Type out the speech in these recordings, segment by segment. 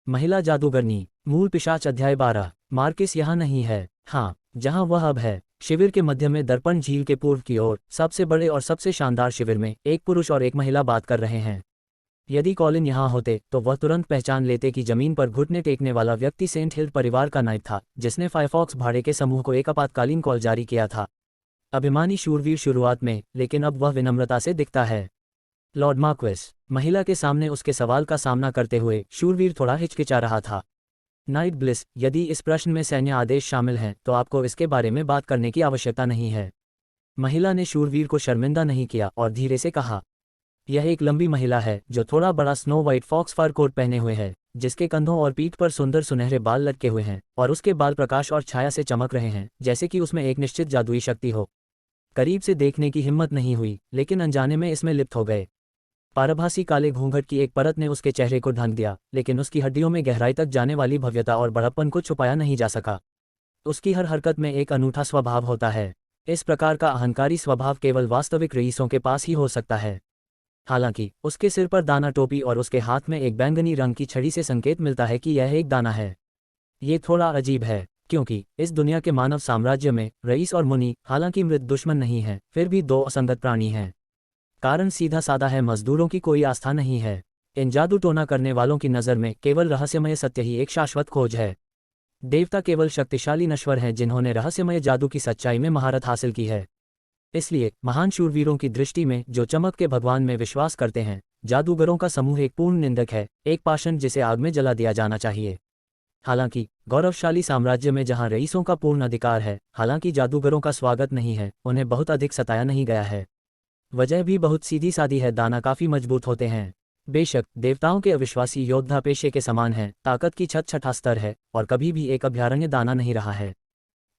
महिला जादूगरनी। मूल पिशाच अध्याय 12। मार्किस यहाँ नहीं है। हाँ, जहाँ वह अब है। शिविर के मध्य में दर्पण झील के पूर्व की ओर सबसे बड़े और सबसे शानदार शिविर में एक पुरुष और एक महिला बात कर रहे हैं। यदि कॉलिन यहाँ होते तो वह तुरंत पहचान लेते कि जमीन पर घुटने टेकने वाला व्यक्ति सेंट हिल परिवार का नायक था, जिसने फायरफॉक्स भाड़े के समूह को एक आपातकालीन कॉल जारी किया था। अभिमानी शूरवीर शुरुआत में, लेकिन अब वह विनम्रता से दिखता है। Lord marquess. महिला के सामने उसके सवाल का सामना करते हुए शूरवीर थोड़ा हिचकिचा रहा था। नाइट ब्लिस, यदि इस प्रश्न में सैन्य आदेश शामिल हैं तो आपको इसके बारे में बात करने की आवश्यकता नहीं है। महिला ने शूरवीर को शर्मिंदा नहीं किया और धीरे से कहा, यह एक लंबी महिला है जो थोड़ा बड़ा snow white fox fur coat पहने हुए है, जिसके कंधों और पीठ पर सुंदर सुनहरे बाल लटके हुए हैं और उसके बाल प्रकाश और छाया से चमक रहे हैं, जैसे कि उसमें एक निश्चित जादुई शक्ति हो। करीब से देखने की हिम्मत नहीं हुई, लेकिन अनजाने में इसमें लिप्त हो गए। पारभासी काले घूंघट की एक परत ने उसके चेहरे को ढक दिया, लेकिन उसकी हड्डियों में गहराई तक जाने वाली भव्यता और बड़प्पन को छुपाया नहीं जा सका। उसकी हर हरकत में एक अनूठा स्वभाव होता है। इस प्रकार का अहंकारी स्वभाव केवल वास्तविक रईसों के पास ही हो सकता है। हालांकि उसके सिर पर दाना टोपी और उसके हाथ में एक बैंगनी रंग की छड़ी से संकेत मिलता है कि यह एक दाना है। ये थोड़ा अजीब है, क्योंकि इस दुनिया के मानव साम्राज्य में रईस और मुनि, हालांकि मृत दुश्मन नहीं हैं, फिर भी दो असंगत प्राणी हैं। कारण सीधा साधा है, मजदूरों की कोई आस्था नहीं है। इन जादू टोना करने वालों की नज़र में केवल रहस्यमय सत्य ही एक शाश्वत खोज है। देवता केवल शक्तिशाली नश्वर हैं जिन्होंने रहस्यमय जादू की सच्चाई में महारत हासिल की है। इसलिए महान शूरवीरों की दृष्टि में जो चमक के भगवान में विश्वास करते हैं, जादूगरों का समूह एक पूर्ण निंदक है, एक पाषाण जिसे आग में जला दिया जाना चाहिए। हालांकि गौरवशाली साम्राज्य में जहां रईसों का पूर्ण अधिकार है, हालांकि जादूगरों का स्वागत नहीं है, उन्हें बहुत अधिक सताया नहीं गया है। वजह भी बहुत सीधी सादी है, दाना काफी मजबूत होते हैं। बेशक देवताओं के अविश्वासी योद्धा पेशे के समान हैं, ताकत की छत छठा स्तर है और कभी भी एक अभ्यारण्य दाना नहीं रहा है।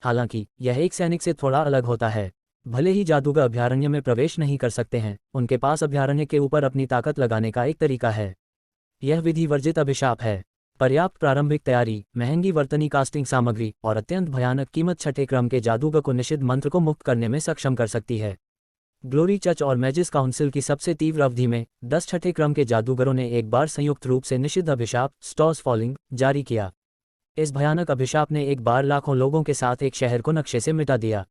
हालांकि यह एक सैनिक से थोड़ा अलग होता है। भले ही जादूगर अभ्यारण्य में प्रवेश नहीं कर सकते हैं, उनके पास अभ्यारण्य के ऊपर अपनी ताकत लगाने का एक तरीका है। यह विधि वर्जित अभिशाप है। पर्याप्त प्रारंभिक तैयारी, महंगी वर्तनी कास्टिंग सामग्री और अत्यंत भयानक कीमत छठे क्रम के जादूगर को निषिद्ध मंत्र को मुक्त करने में सक्षम कर सकती है। ग्लोरी चर्च और मैजिस काउंसिल की सबसे तीव्र अवधि में 10 छठे क्रम के जादूगरों ने एक बार संयुक्त रूप से निषिद्ध अभिशाप स्टॉर्स फॉलिंग जारी किया। इस भयानक अभिशाप ने एक बार लाखों लोगों के साथ एक शहर को नक्शे से मिटा दिया।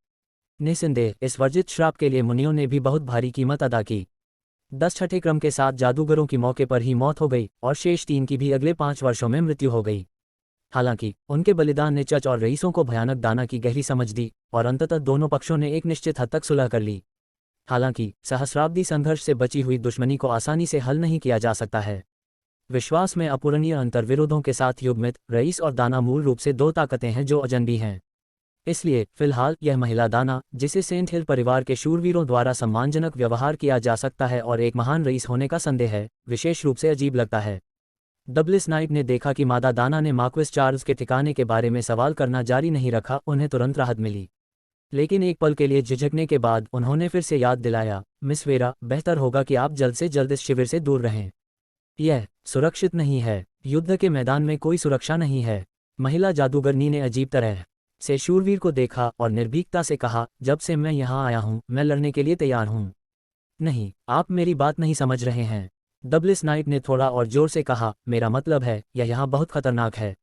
निस्संदेह इस वर्जित श्राप के लिए मुनियों ने भी बहुत भारी कीमत अदा की। 10 छठे क्रम के 7 जादूगरों की मौके पर ही मौत हो गई और शेष 3 की भी अगले 5 वर्षों में मृत्यु हो गई। हालांकि उनके बलिदान ने चर्च और रईसों को भयानक दाना की गहरी समझ दी और अंततः दोनों पक्षों ने एक निश्चित हद तक सुलह कर ली। हालांकि सहस्राब्दी संघर्ष से बची हुई दुश्मनी को आसानी से हल नहीं किया जा सकता है। विश्वास में अपूरणीय अंतर्विरोधों के साथ युग्मित रईस और दाना मूल रूप से दो ताकतें हैं जो अजनबी हैं। इसलिए फिलहाल यह महिला दाना, जिसे सेंट हिल परिवार के शूरवीरों द्वारा सम्मानजनक व्यवहार किया जा सकता है और एक महान रईस होने का संदेह है, विशेष रूप से अजीब लगता है। डबलिस नाइट ने देखा कि मादा दाना ने मार्क्वेस चार्ल्स के ठिकाने के बारे में सवाल करना जारी नहीं रखा। उन्हें तुरंत राहत मिली, लेकिन एक पल के लिए झिझकने के बाद उन्होंने फिर से याद दिलाया, मिस वेरा, बेहतर होगा कि आप जल्द से जल्द इस शिविर से दूर रहें। यह सुरक्षित नहीं है। युद्ध के मैदान में कोई सुरक्षा नहीं है। महिला जादूगरनी ने अजीब तरह से शूरवीर को देखा और निर्भीकता से कहा, जब से मैं यहाँ आया हूँ मैं लड़ने के लिए तैयार हूँ। नहीं, आप मेरी बात नहीं समझ रहे हैं। डबलिस नाइट ने थोड़ा और जोर से कहा, मेरा मतलब है यह यहाँ बहुत खतरनाक है।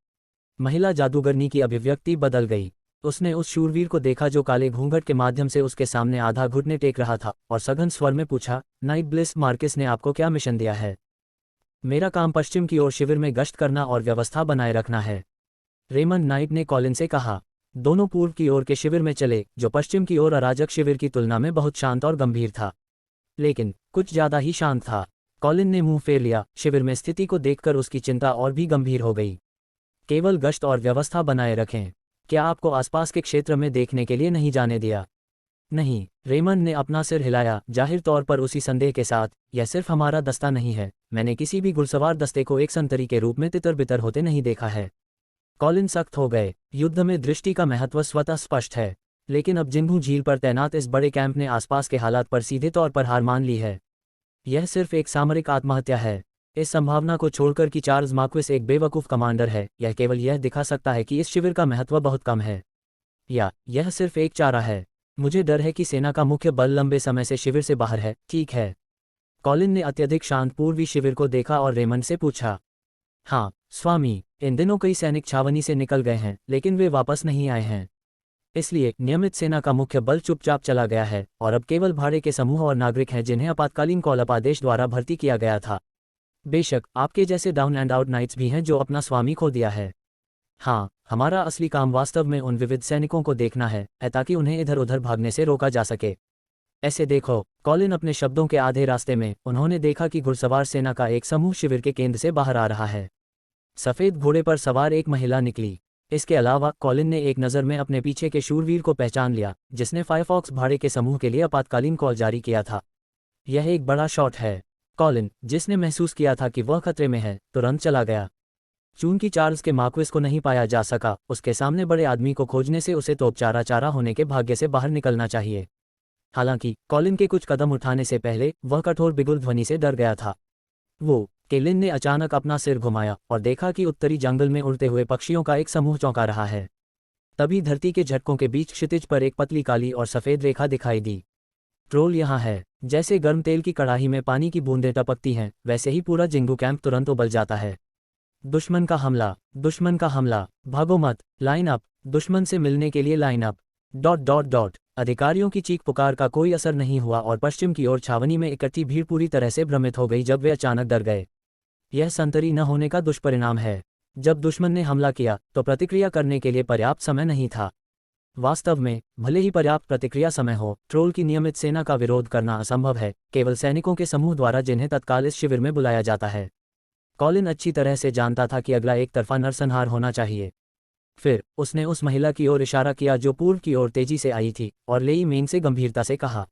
महिला जादूगरनी की अभिव्यक्ति बदल गई। उसने उस शूरवीर को देखा जो काले घूंघट के माध्यम से उसके सामने आधा घुटने टेक रहा था और सघन स्वर में पूछा, नाइट ब्लिस, मार्किस ने आपको क्या मिशन दिया है? मेरा काम पश्चिम की ओर शिविर में गश्त करना और व्यवस्था बनाए रखना है। रेमंड नाइट ने कॉलिन से कहा। दोनों पूर्व की ओर के शिविर में चले, जो पश्चिम की ओर अराजक शिविर की तुलना में बहुत शांत और गंभीर था, लेकिन कुछ ज्यादा ही शांत था। कॉलिन ने मुंह फेर लिया। शिविर में स्थिति को देखकर उसकी चिंता और भी गंभीर हो गई। केवल गश्त और व्यवस्था बनाए रखें। क्या आपको आसपास के क्षेत्र में देखने के लिए नहीं जाने दिया? नहीं, रेमंड ने अपना सिर हिलाया, जाहिर तौर पर उसी संदेह के साथ, यह सिर्फ हमारा दस्ता नहीं है। मैंने किसी भी घुड़सवार दस्ते को एक संतरी के रूप में तितर बितर होते नहीं देखा है। कॉलिन सख्त हो गए। युद्ध में दृष्टि का महत्व स्वतः स्पष्ट है, लेकिन अब जिन्हू झील पर तैनात इस बड़े कैंप ने आसपास के हालात पर सीधे तौर पर हार मान ली है। यह सिर्फ एक सामरिक आत्महत्या है। इस संभावना को छोड़कर कि चार्ल्स मार्क्वेस एक बेवकूफ़ कमांडर है, यह केवल यह दिखा सकता है कि इस शिविर का महत्व बहुत कम है, या यह सिर्फ एक चारा है। मुझे डर है कि सेना का मुख्य बल लंबे समय से शिविर से बाहर है। ठीक है। कॉलिन ने अत्यधिक शांत पूर्वी शिविर को देखा और रेमंड से पूछा, हाँ स्वामी, इन दिनों कई सैनिक छावनी से निकल गए हैं, लेकिन वे वापस नहीं आए हैं। इसलिए नियमित सेना का मुख्य बल चुपचाप चला गया है और अब केवल भाड़े के समूह और नागरिक हैं जिन्हें आपातकालीन कॉल अप आदेश द्वारा भर्ती किया गया था। बेशक आपके जैसे डाउन एंड आउट नाइट्स भी हैं जो अपना स्वामी खो दिया है। हाँ, हमारा असली काम वास्तव में उन विविध सैनिकों को देखना है ताकि उन्हें इधर उधर भागने से रोका जा सके। ऐसे देखो, कॉलिन अपने शब्दों के आधे रास्ते में उन्होंने देखा कि घुड़सवार सेना का एक समूह शिविर के केंद्र से बाहर आ रहा है। सफ़ेद घोड़े पर सवार एक महिला निकली। इसके अलावा कॉलिन ने एक नज़र में अपने पीछे के शूरवीर को पहचान लिया जिसने फायरफॉक्स भाड़े के समूह के लिए आपातकालीन कॉल जारी किया था। यह एक बड़ा शॉट है। कॉलिन, जिसने महसूस किया था कि वह खतरे में है, तुरंत चला गया। चूंकि चार्ल्स के मार्क्विस को नहीं पाया जा सका, उसके सामने बड़े आदमी को खोजने से उसे तोपचारा होने के भाग्य से बाहर निकलना चाहिए। हालांकि कॉलिन के कुछ कदम उठाने से पहले वह कठोर बिगुल ध्वनि से डर गया था। केलिन ने अचानक अपना सिर घुमाया और देखा कि उत्तरी जंगल में उड़ते हुए पक्षियों का एक समूह चौंका रहा है। तभी धरती के झटकों के बीच क्षितिज पर एक पतली काली और सफ़ेद रेखा दिखाई दी। ट्रोल यहाँ है। जैसे गर्म तेल की कड़ाही में पानी की बूंदें टपकती हैं, वैसे ही पूरा जिंगू कैंप तुरंत उबल जाता है। दुश्मन का हमला, दुश्मन का हमला, भागो मत, लाइन अप, दुश्मन से मिलने के लिए लाइन अप। अधिकारियों की चीख पुकार का कोई असर नहीं हुआ और पश्चिम की ओर छावनी में इकट्ठी भीड़ पूरी तरह से भ्रमित हो गई जब वे अचानक डर गए। यह संतरी न होने का दुष्परिणाम है। जब दुश्मन ने हमला किया तो प्रतिक्रिया करने के लिए पर्याप्त समय नहीं था। वास्तव में, भले ही पर्याप्त प्रतिक्रिया समय हो, ट्रोल की नियमित सेना का विरोध करना असंभव है, केवल सैनिकों के समूह द्वारा जिन्हें तत्काल इस शिविर में बुलाया जाता है। कॉलिन अच्छी तरह से जानता था कि अगला एक तरफा नरसंहार होना चाहिए। फिर उसने उस महिला की ओर इशारा किया जो पूर्व की ओर तेजी से आई थी और लेई मेंग से गंभीरता से कहा,